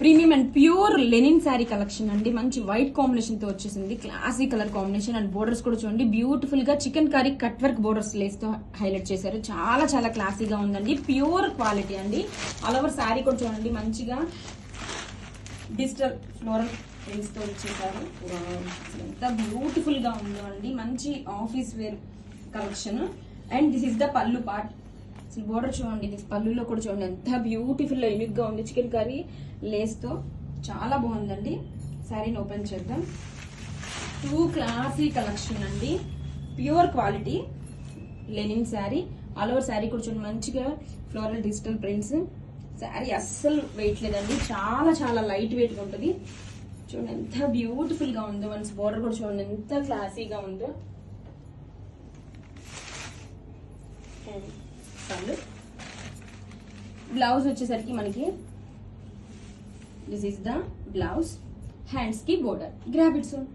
Premium and pure linen sari collection అండి. మంచి white combination తో వచ్చేసింది. Classy colour combination and borders కూడా చూడండి బ్యూటిఫుల్ గా chicken curry cut work borders lace తో హైలైట్ చేశారు. చాలా చాలా క్లాసీగా ఉందండి. ప్యూర్ క్వాలిటీ అండి. ఆల్ ఓవర్ శారీ కూడా చూడండి మంచిగా డిజిటల్ ఫ్లోరల్ ప్రింట్స్ తో ఇచ్చేసారు. ఎంత బ్యూటిఫుల్ గా ఉందో అండి. మంచి office wear collection. And this is the pallu part. Border చూడండి, దిస్ పల్లులో కూడా చూడండి ఎంత బ్యూటిఫుల్ యూనిక్ గా ఉంది. చికెన్ కర్రీ లేస్ తో చాలా బాగుందండి. శారీని ఓపెన్ చేద్దాం. టూ క్లాసీ కలెక్షన్ అండి. Pure quality Lenin sari. All over sari కూడా చూడండి మంచిగా ఫ్లోరల్ డిజిటల్ ప్రింట్స్. శారీ అస్సలు వెయిట్ లేదండి. చాలా చాలా లైట్ వెయిట్ గా ఉంటుంది. చూడండి ఎంత బ్యూటిఫుల్ గా ఉందో. వన్స్ బోర్డర్ కూడా చూడండి ఎంత క్లాసీగా ఉందో. బ్లౌజ్ వచ్చేసరికి మనకి this is the blouse. Hands కి బోర్డర్. Grab it son.